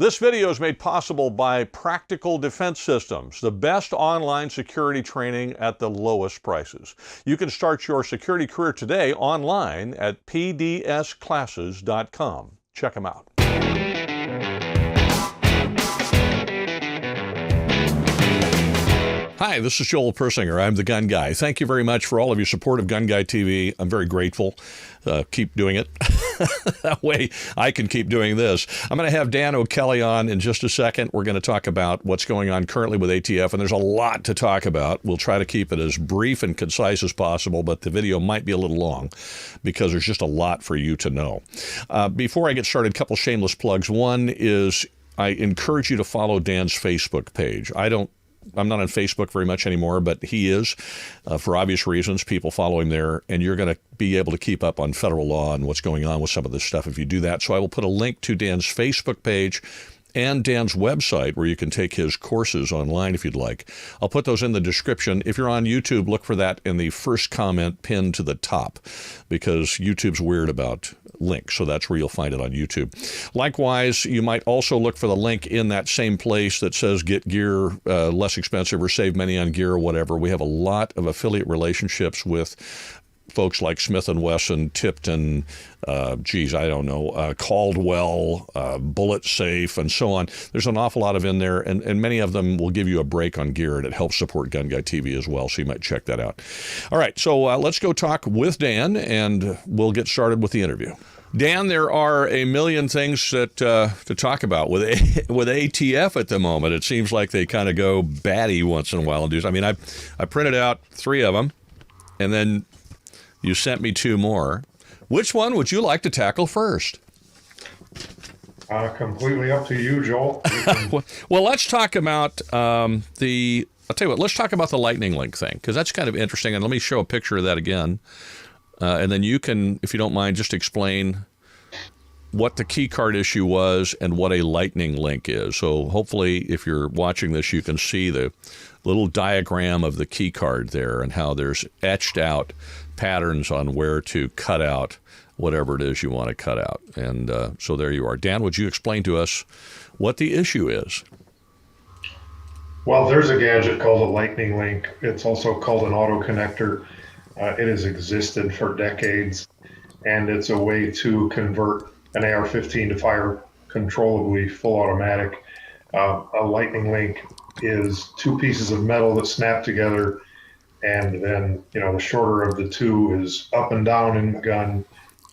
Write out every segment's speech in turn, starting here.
This video is made possible by Practical Defense Systems, the best online security training at the lowest prices. You can start your security career today online at pdsclasses.com. Check them out. Hi, this is Joel Persinger. I'm the Gun Guy. Thank you very much for all of your support of GunGuyTV. I'm very grateful. Keep doing it. That way I can keep doing this. I'm going to have Dan O'Kelly on in just a second. We're going to talk about what's going on currently with ATF, and there's a lot to talk about. We'll try to keep it as brief and concise as possible, but the video might be a little long because there's just a lot for you to know. Before I get started, a couple shameless plugs. One is I encourage you to follow Dan's Facebook page. I'm not on Facebook very much anymore, but he is, for obvious reasons. People follow him there, and you're going to be able to keep up on federal law and what's going on with some of this stuff if you do that. So I will put a link to Dan's Facebook page and Dan's website where you can take his courses online if you'd like. I'll put those in the description. If you're on YouTube, look for that in the first comment pinned to the top because YouTube's weird about links, so that's where you'll find it on YouTube. Likewise, you might also look for the link in that same place that says get gear less expensive or save money on gear or whatever. We have a lot of affiliate relationships with folks like Smith & Wesson, Tipton, Caldwell, Bullet Safe, and so on. There's an awful lot of in there, and many of them will give you a break on gear, and it helps support GunGuyTV as well, so you might check that out. All right, so let's go talk with Dan, and we'll get started with the interview. Dan, there are a million things that to talk about with ATF at the moment. It seems like they kind of go batty once in a while. I mean, I printed out 3 of them, and then you sent me 2 more. Which one would you like to tackle first? Completely up to you, Joel. Well, let's talk about I'll tell you what, let's talk about the lightning link thing, because that's kind of interesting. And let me show a picture of that again. And then you can, if you don't mind, just explain what the key card issue was and what a lightning link is. So hopefully, if you're watching this, you can see the little diagram of the key card there and how there's etched out patterns on where to cut out whatever it is you want to cut out. And so there you are. Dan, would you explain to us what the issue is? Well, there's a gadget called a lightning link. It's also called an auto connector. It has existed for decades, and it's a way to convert an AR-15 to fire controllably full automatic. A lightning link is 2 pieces of metal that snap together, and then the shorter of the 2 is up and down in the gun.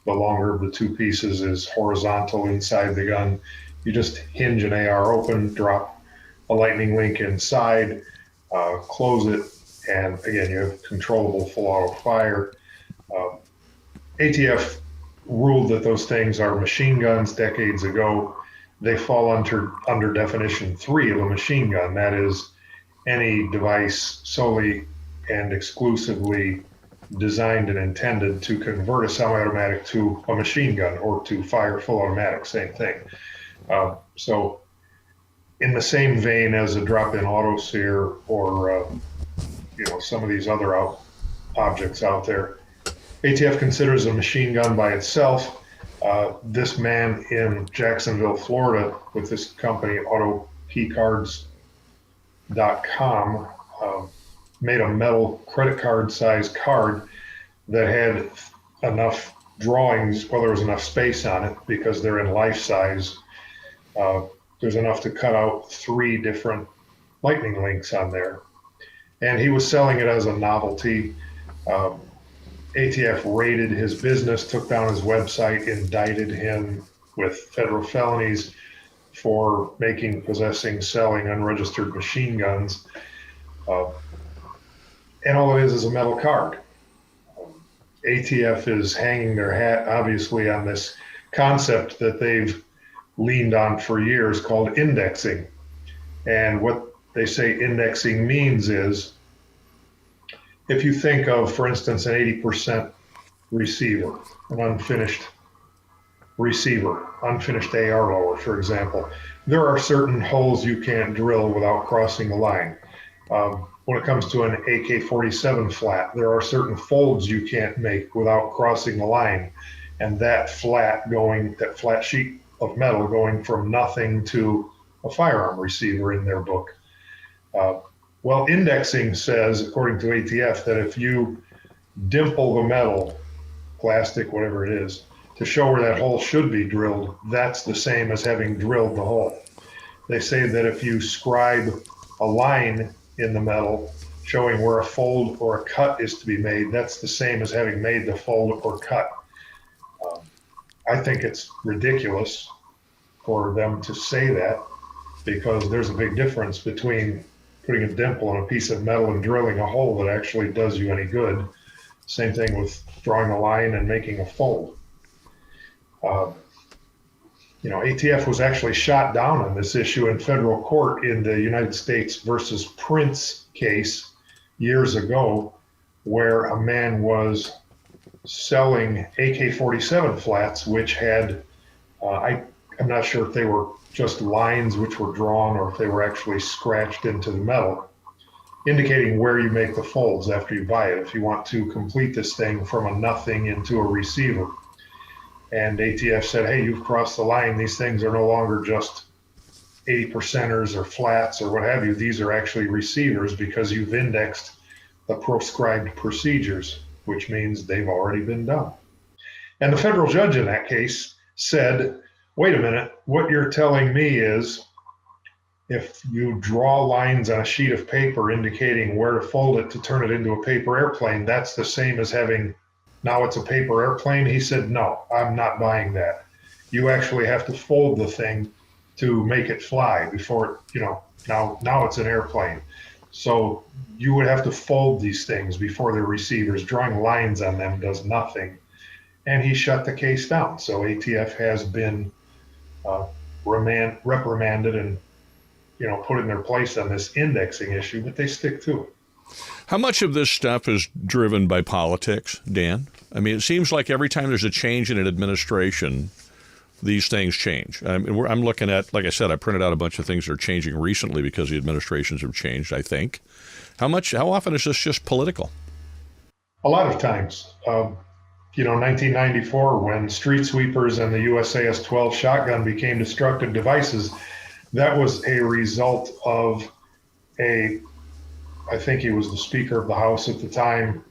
The longer of the 2 pieces is horizontal inside the gun. You just hinge an AR open, drop a lightning link inside, close it, and again, you have controllable full auto fire. ATF ruled that those things are machine guns decades ago. They fall under definition 3 of a machine gun. That is, any device solely and exclusively designed and intended to convert a semi-automatic to a machine gun or to fire full automatic, same thing. So in the same vein as a drop-in auto sear or some of these other objects out there, ATF considers a machine gun by itself. This man in Jacksonville, Florida, with this company, Autokeycards.com, made a metal credit card size card that had enough drawings, well, there was enough space on it because they're in life size. There's enough to cut out 3 different lightning links on there. And he was selling it as a novelty. ATF raided his business, took down his website, indicted him with federal felonies for making, possessing, selling unregistered machine guns. And all it is a metal card. ATF is hanging their hat, obviously, on this concept that they've leaned on for years called indexing. And what they say indexing means is, if you think of, for instance, an 80% receiver, an unfinished receiver, unfinished AR lower, for example, there are certain holes you can't drill without crossing the line. When it comes to an AK-47 flat, there are certain folds you can't make without crossing the line. And that flat sheet of metal going from nothing to a firearm receiver in their book. Well, indexing says, according to ATF, that if you dimple the metal, plastic, whatever it is, to show where that hole should be drilled, that's the same as having drilled the hole. They say that if you scribe a line in the metal showing where a fold or a cut is to be made, that's the same as having made the fold or cut. I think it's ridiculous for them to say that, because there's a big difference between putting a dimple in a piece of metal and drilling a hole that actually does you any good. Same thing with drawing a line and making a fold. ATF was actually shot down on this issue in federal court in the United States versus Prince case years ago, where a man was selling AK-47 flats, which had, I'm not sure if they were just lines which were drawn or if they were actually scratched into the metal, indicating where you make the folds after you buy it, if you want to complete this thing from a nothing into a receiver. And ATF said, hey, you've crossed the line. These things are no longer just 80%ers or flats or what have you. These are actually receivers because you've indexed the proscribed procedures, which means they've already been done. And the federal judge in that case said, wait a minute, what you're telling me is if you draw lines on a sheet of paper indicating where to fold it to turn it into a paper airplane, that's the same as having now it's a paper airplane. He said, no, I'm not buying that. You actually have to fold the thing to make it fly before, now it's an airplane. So you would have to fold these things before they're receivers. Drawing lines on them does nothing. And he shut the case down. So ATF has been reprimanded and, put in their place on this indexing issue, but they stick to it. How much of this stuff is driven by politics, Dan? I mean, it seems like every time there's a change in an administration, these things change. I'm looking at, like I said, I printed out a bunch of things that are changing recently because the administrations have changed, I think. How often is this just political? A lot of times. 1994, when street sweepers and the USAS-12 shotgun became destructive devices, that was a result of I think he was the Speaker of the House at the time,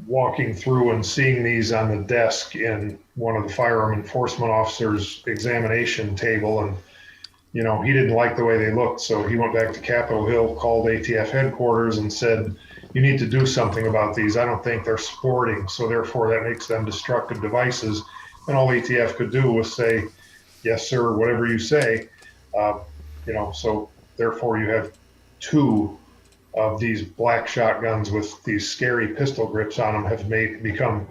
walking through and seeing these on the desk in one of the firearm enforcement officers' examination table. And, he didn't like the way they looked. So he went back to Capitol Hill, called ATF headquarters and said, you need to do something about these. I don't think they're sporting. So therefore that makes them destructive devices. And all ATF could do was say, yes, sir, whatever you say. So therefore you have two of these black shotguns with these scary pistol grips on them have become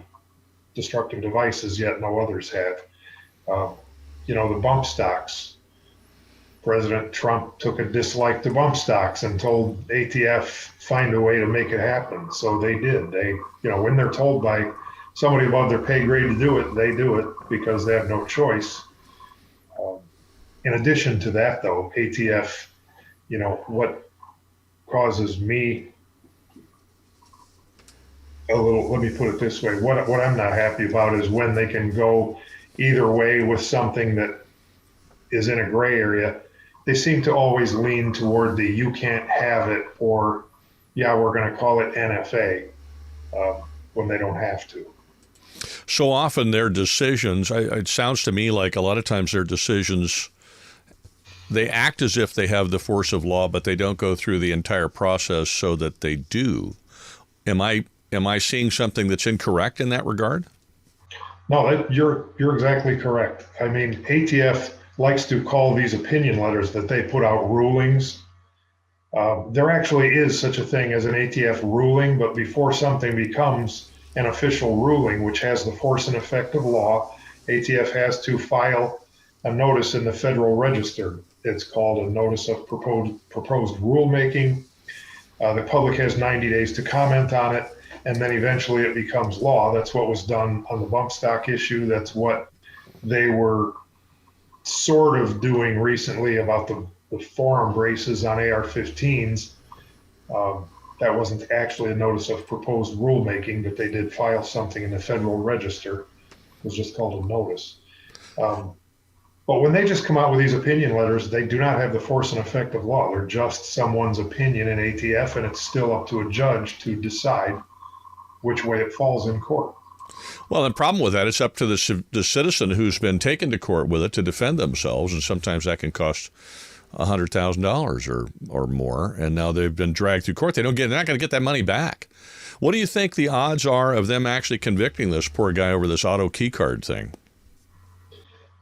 destructive devices, yet no others have. The bump stocks. President Trump took a dislike to bump stocks and told ATF find a way to make it happen. So they did. When they're told by somebody above their pay grade to do it, they do it because they have no choice. In addition to that, though, ATF, what causes me a little, let me put it this way, what I'm not happy about is when they can go either way with something that is in a gray area. They seem to always lean toward the you can't have it, or we're going to call it NFA when they don't have to. So often their decisions, it sounds to me like a lot of times their decisions, they act as if they have the force of law, but they don't go through the entire process so that they do. Am I seeing something that's incorrect in that regard? No, you're exactly correct. I mean, ATF likes to call these opinion letters that they put out rulings. There actually is such a thing as an ATF ruling, but before something becomes an official ruling, which has the force and effect of law, ATF has to file a notice in the Federal Register. It's called a notice of proposed rulemaking. The public has 90 days to comment on it, and then eventually it becomes law. That's what was done on the bump stock issue. That's what they were sort of doing recently about the forearm braces on AR-15s. That wasn't actually a notice of proposed rulemaking, but they did file something in the Federal Register. It was just called a notice. But when they just come out with these opinion letters, they do not have the force and effect of law. They're just someone's opinion in ATF, and it's still up to a judge to decide which way it falls in court. Well, the problem with that, it's up to the citizen who's been taken to court with it to defend themselves, and sometimes that can cost $100,000 or more, and now they've been dragged through court. They're not going to get that money back. What do you think the odds are of them actually convicting this poor guy over this Autokeycard thing?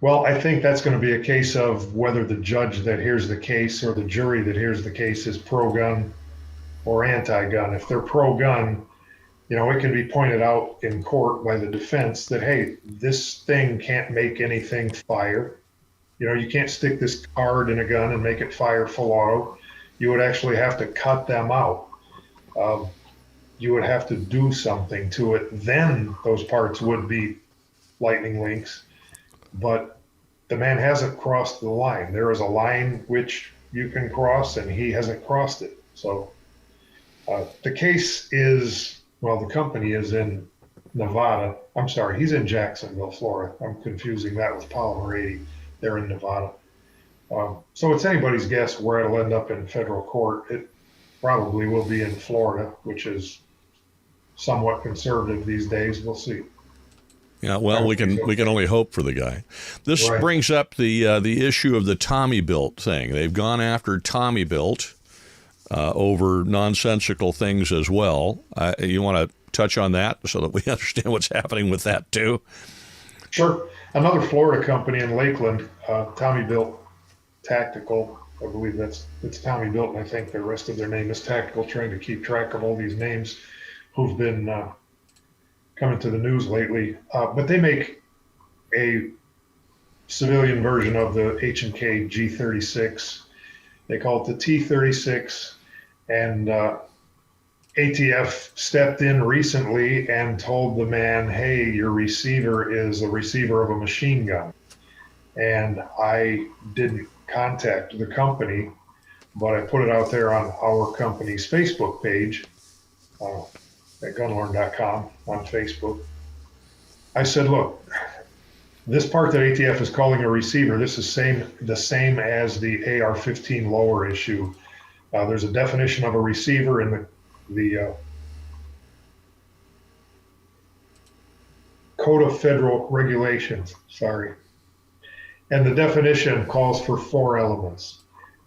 Well, I think that's going to be a case of whether the judge that hears the case or the jury that hears the case is pro-gun or anti-gun. If they're pro-gun, it can be pointed out in court by the defense that, hey, this thing can't make anything fire. You can't stick this card in a gun and make it fire full auto. You would actually have to cut them out. You would have to do something to it. Then those parts would be lightning links. But the man hasn't crossed the line. There is a line which you can cross, and he hasn't crossed it. So the case is, the company is in Nevada. I'm sorry, he's in Jacksonville, Florida. I'm confusing that with Polymer 80. They're in Nevada. So it's anybody's guess where it'll end up in federal court. It probably will be in Florida, which is somewhat conservative these days. We'll see. Yeah, well, we can only hope for the guy. This brings up the issue of the Tommy Built thing. They've gone after Tommy Built over nonsensical things as well. You want to touch on that so that we understand what's happening with that too? Sure. Another Florida company in Lakeland, Tommy Built Tactical. I believe it's Tommy Built, and I think the rest of their name is Tactical, trying to keep track of all these names who've been coming to the news lately. But they make a civilian version of the H&K G36. They call it the T36, and ATF stepped in recently and told the man, hey, your receiver is a receiver of a machine gun. And I didn't contact the company, but I put it out there on our company's Facebook page at gunlearn.com on Facebook. I said, look, this part that ATF is calling a receiver, this is the same as the AR-15 lower issue. There's a definition of a receiver in the Code of Federal Regulations, and the definition calls for 4 elements.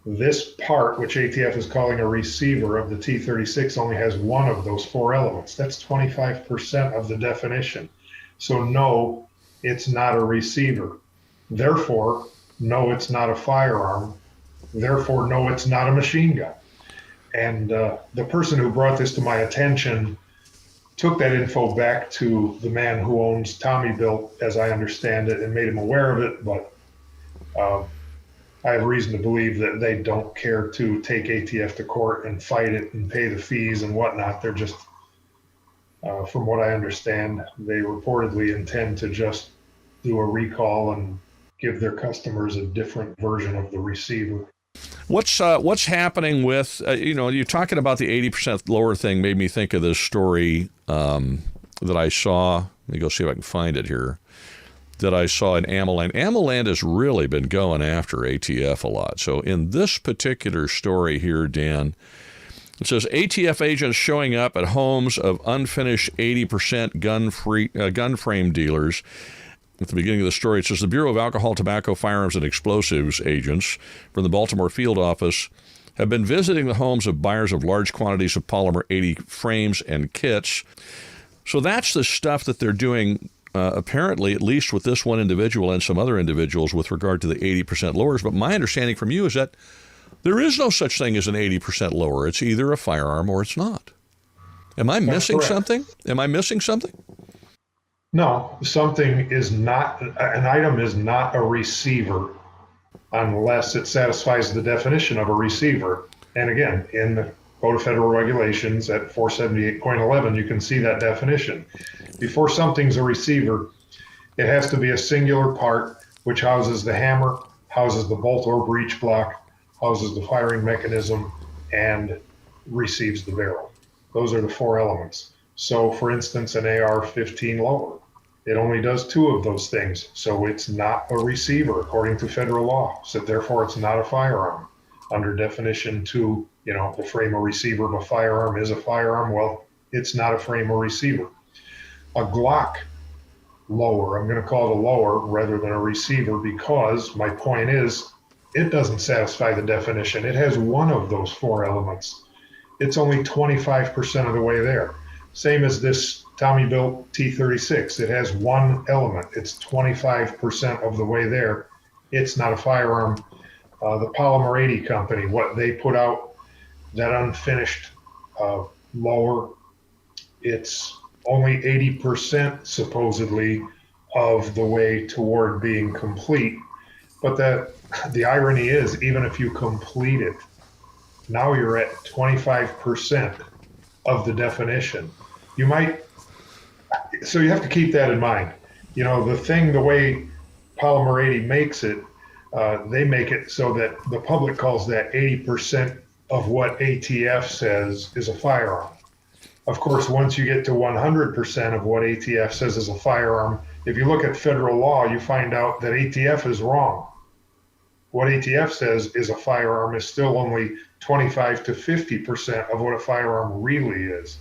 This part, which ATF is calling a receiver of the T36, only has one of those 4 elements. That's 25% of the definition. So no, it's not a receiver. Therefore, no, it's not a firearm. Therefore, no, it's not a machine gun. And the person who brought this to my attention took that info back to the man who owns Tommy Built, as I understand it, and made him aware of it. But I have reason to believe that they don't care to take ATF to court and fight it and pay the fees and whatnot. They're just, from what I understand, they reportedly intend to just do a recall and give their customers a different version of the receiver. What's happening with, you're talking about the 80% lower thing made me think of this story that I saw. Let me go see if I can find it here. That I saw in AmmoLand. AmmoLand has really been going after ATF a lot. So in this particular story here, Dan, it says ATF agents showing up at homes of unfinished 80% gun frame dealers. At the beginning of the story, it says the Bureau of Alcohol, Tobacco, Firearms, and Explosives agents from the Baltimore field office have been visiting the homes of buyers of large quantities of polymer 80 frames and kits. So that's the stuff that they're doing, apparently, at least with this one individual and some other individuals with regard to the 80% lowers. But my understanding from you is that there is no such thing as an 80% lower. It's either a firearm or it's not. Am I missing something? Am I missing something? No, something is not, an item is not a receiver unless it satisfies the definition of a receiver. And again, in the Code of Federal Regulations at 478.11, you can see that definition. Before something's a receiver, it has to be a singular part which houses the hammer, houses the bolt or breech block, houses the firing mechanism, and receives the barrel. Those are the 4 elements. So, for instance, an AR-15 lower It only does two of those things. So it's not a receiver according to federal law. So therefore it's not a firearm. Under definition two, the frame or receiver of a firearm is a firearm. Well, it's not a frame or receiver. A Glock lower, I'm going to call it a lower rather than a receiver, because my point is it doesn't satisfy the definition. It has one of those four elements. It's only 25% of the way there. Same as this Tommy built T-36. It has one element. It's 25% of the way there. It's not a firearm. The Polymer 80 company, what they put out, that unfinished lower, it's only 80% supposedly of the way toward being complete. But the irony is, even if you complete it, now you're at 25% of the definition. So you have to keep that in mind. The way Polymer 80 makes it, they make it so that the public calls that 80% of what ATF says is a firearm. Of course, once you get to 100% of what ATF says is a firearm, if you look at federal law, you find out that ATF is wrong. What ATF says is a firearm is still only 25 to 50% of what a firearm really is.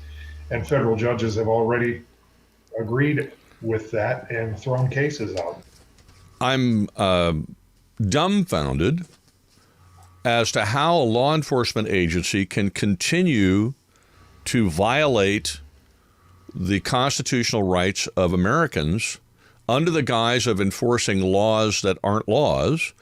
And federal judges have already agreed with that and thrown cases out. I'm dumbfounded as to how a law enforcement agency can continue to violate the constitutional rights of Americans under the guise of enforcing laws that aren't laws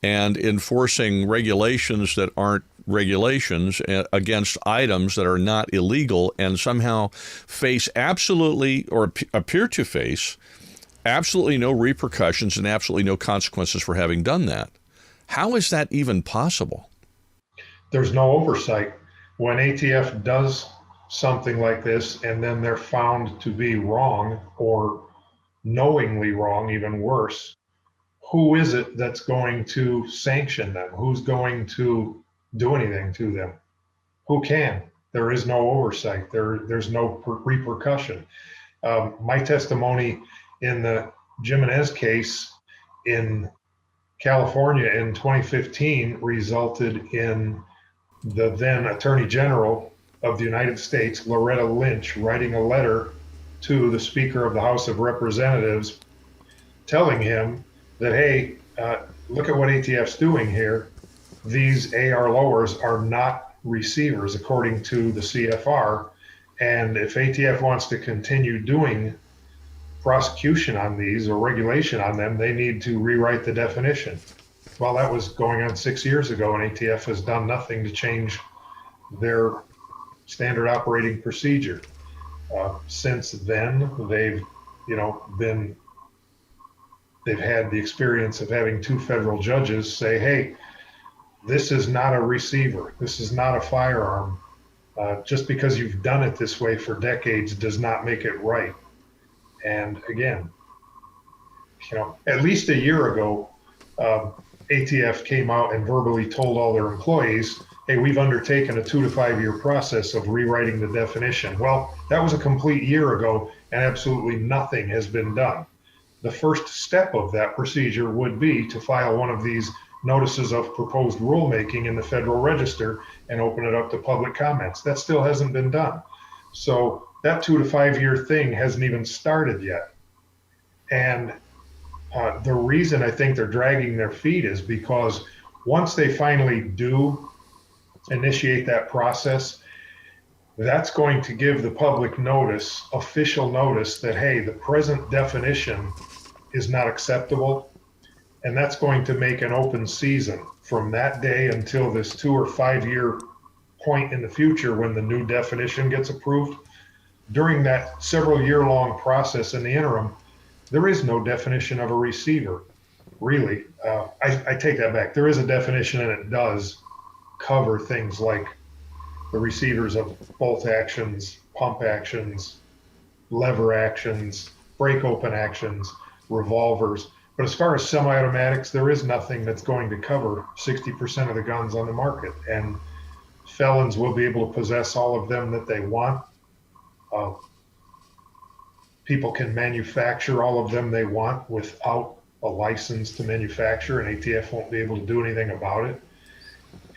and enforcing regulations that aren't regulations against items that are not illegal, and somehow face absolutely, or appear to face, absolutely no repercussions and absolutely no consequences for having done that. How is that even possible? There's no oversight. When ATF does something like this and then they're found to be wrong, or knowingly wrong, even worse, who is it that's going to sanction them? Who's going to do anything to them? Who can? There is no oversight. There's no repercussion. My testimony in the Jimenez case in California in 2015 resulted in the then Attorney General of the United States, Loretta Lynch, writing a letter to the Speaker of the House of Representatives telling him that, hey, look at what ATF's doing here. These AR lowers are not receivers according to the CFR. And if ATF wants to continue doing prosecution on these or regulation on them, they need to rewrite the definition. Well, that was going on 6 years ago, and ATF has done nothing to change their standard operating procedure. Since then, they've had the experience of having two federal judges say, hey, this is not a receiver. This is not a firearm. Just because you've done it this way for decades does not make it right. And again, at least a year ago, ATF came out and verbally told all their employees, hey, we've undertaken a 2 to 5 year process of rewriting the definition. Well, that was a complete year ago, and absolutely nothing has been done. The first step of that procedure would be to file one of these notices of proposed rulemaking in the Federal Register and open it up to public comments. That still hasn't been done. So that 2 to 5 year thing hasn't even started yet. And the reason I think they're dragging their feet is because once they finally do initiate that process, that's going to give the public notice, official notice, that, hey, the present definition is not acceptable. And that's going to make an open season from that day until this 2 or 5 year point in the future when the new definition gets approved. During that several year long process in the interim, there is no definition of a receiver, really. I take that back. There is a definition, and it does cover things like the receivers of bolt actions, pump actions, lever actions, brake open actions, revolvers. But as far as semi-automatics, there is nothing that's going to cover 60% of the guns on the market. And felons will be able to possess all of them that they want. people can manufacture all of them they want without a license to manufacture, and ATF won't be able to do anything about it.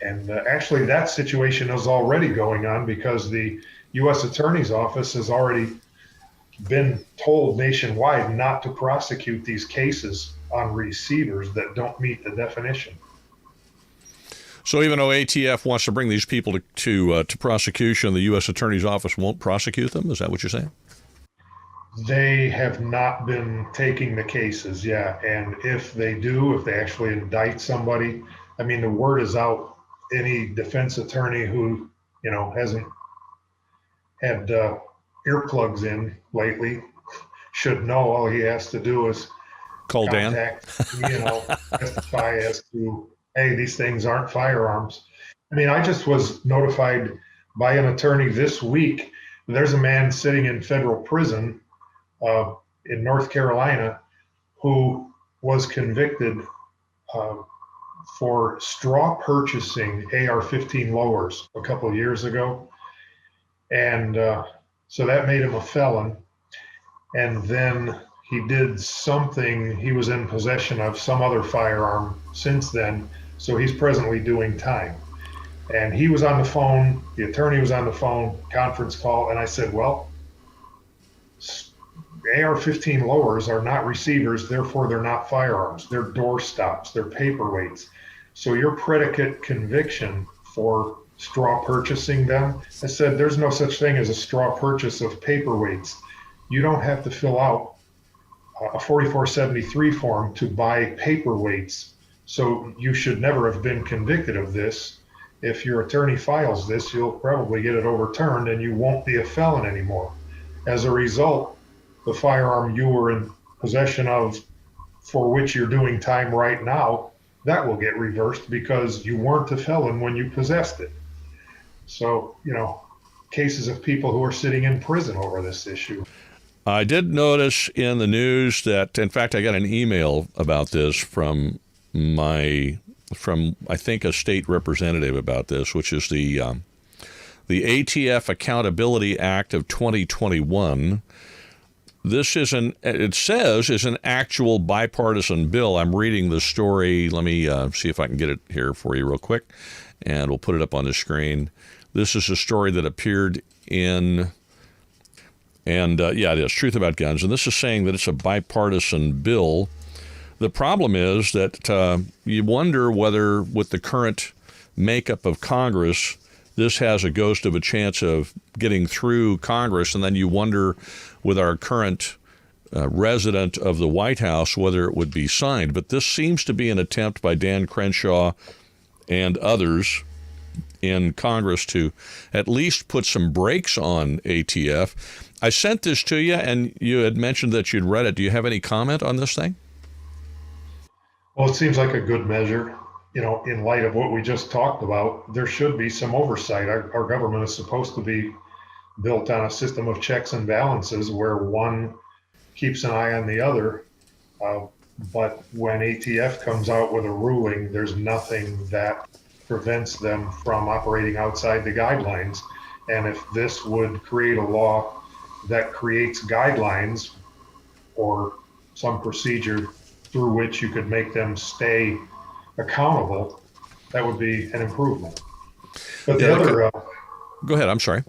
And actually, that situation is already going on because the U.S. Attorney's Office has already been told nationwide not to prosecute these cases on receivers that don't meet the definition. So even though ATF wants to bring these people to prosecution, the U.S. Attorney's Office won't prosecute them? Is that what you're saying? They have not been taking the cases, yeah. And if they do, if they actually indict somebody, I mean, the word is out. Any defense attorney who, hasn't had earplugs in lately should know all he has to do is Call contact, testify as to, hey, these things aren't firearms. I mean, I just was notified by an attorney this week. There's a man sitting in federal prison in North Carolina who was convicted for straw purchasing AR-15 lowers a couple of years ago. And so that made him a felon. And then he did something, he was in possession of some other firearm since then. So he's presently doing time. And he was on the phone, the attorney was on the phone, conference call, and I said, well, AR-15 lowers are not receivers, therefore they're not firearms. They're door stops, they're paperweights. So your predicate conviction for straw purchasing them, I said, there's no such thing as a straw purchase of paperweights. You don't have to fill out a 4473 form to buy paperweights. So you should never have been convicted of this. If your attorney files this, you'll probably get it overturned and you won't be a felon anymore. As a result, the firearm you were in possession of for which you're doing time right now, that will get reversed because you weren't a felon when you possessed it. So, cases of people who are sitting in prison over this issue. I did notice in the news that, in fact, I got an email about this from I think a state representative about this, which is the ATF Accountability Act of 2021. This is an actual bipartisan bill. I'm reading the story. Let me see if I can get it here for you real quick, and we'll put it up on the screen. This is a story that appeared in, and it is Truth About Guns, and this is saying that it's a bipartisan bill. The problem is that you wonder whether with the current makeup of Congress, this has a ghost of a chance of getting through Congress, and then you wonder with our current resident of the White House whether it would be signed. But this seems to be an attempt by Dan Crenshaw and others in Congress to at least put some brakes on ATF. I sent this to you, and you had mentioned that you'd read it. Do you have any comment on this thing? Well, it seems like a good measure. In light of what we just talked about, there should be some oversight. Our government is supposed to be built on a system of checks and balances where one keeps an eye on the other. But when ATF comes out with a ruling, there's nothing that prevents them from operating outside the guidelines. And if this would create a law that creates guidelines or some procedure through which you could make them stay accountable, that would be an improvement. But the other... Go ahead, I'm sorry.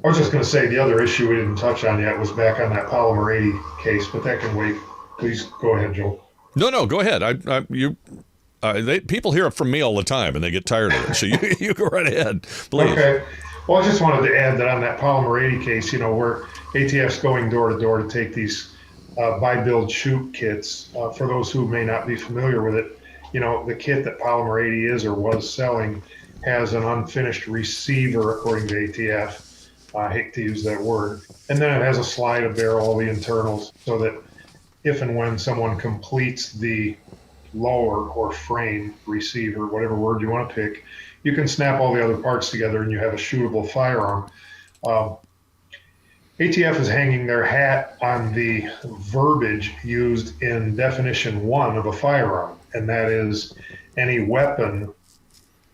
I was just going to say the other issue we didn't touch on yet was back on that Polymer 80 case, but that can wait. Please go ahead, Joel. No, go ahead. People hear it from me all the time, and they get tired of it. So you go right ahead, please. Okay. Well, I just wanted to add that on that Polymer 80 case, where ATF's going door to door to take these buy, build, shoot kits. For those who may not be familiar with it, the kit that Polymer 80 is or was selling has an unfinished receiver, according to ATF. I hate to use that word. And then it has a slide, a barrel, all the internals, so that if and when someone completes the lower or frame receiver, whatever word you want to pick, you can snap all the other parts together and you have a shootable firearm. ATF is hanging their hat on the verbiage used in definition 1 of a firearm, and that is any weapon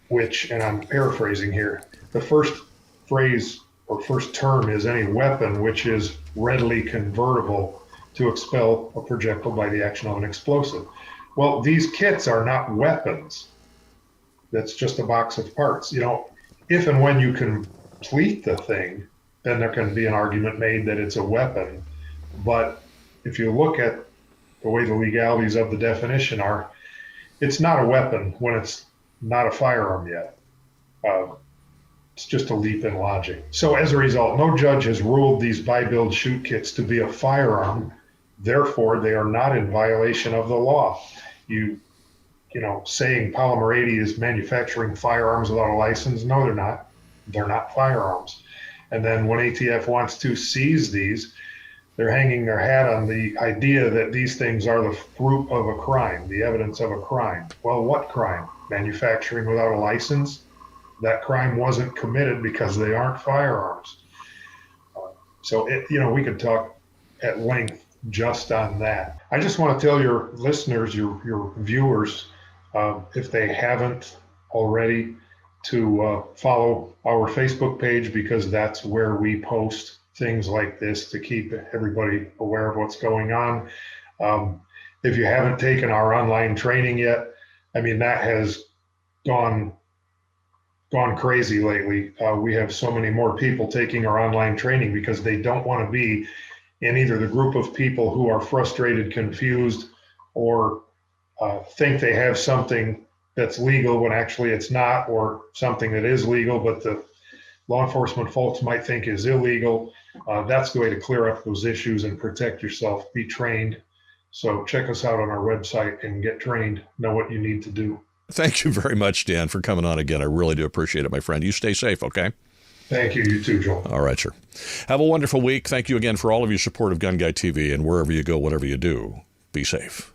which, and I'm paraphrasing here, the first phrase or first term is any weapon which is readily convertible to expel a projectile by the action of an explosive. Well, these kits are not weapons. That's just a box of parts. If and when you complete the thing, then there can be an argument made that it's a weapon. But if you look at the way the legalities of the definition are, it's not a weapon when it's not a firearm yet. It's just a leap in logic. So as a result, no judge has ruled these buy-build shoot kits to be a firearm. Therefore, they are not in violation of the law. Saying Polymer 80 is manufacturing firearms without a license, no, they're not. They're not firearms. And then when ATF wants to seize these, they're hanging their hat on the idea that these things are the fruit of a crime, the evidence of a crime. Well, what crime? Manufacturing without a license? That crime wasn't committed because they aren't firearms. So we could talk at length just on that. I just want to tell your listeners, your viewers, if they haven't already, to follow our Facebook page, because that's where we post things like this to keep everybody aware of what's going on. If you haven't taken our online training yet, that has gone crazy lately. We have so many more people taking our online training because they don't want to be in either the group of people who are frustrated, confused, or think they have something that's legal when actually it's not, or something that is legal but the law enforcement folks might think is illegal. That's the way to clear up those issues and protect yourself. Be trained. So check us out on our website and get trained. Know what you need to do. Thank you very much, Dan, for coming on again. I really do appreciate it, my friend. You stay safe, okay? Thank you. You too, Joel. All right, sir. Have a wonderful week. Thank you again for all of your support of GunGuyTV, and wherever you go, whatever you do, be safe.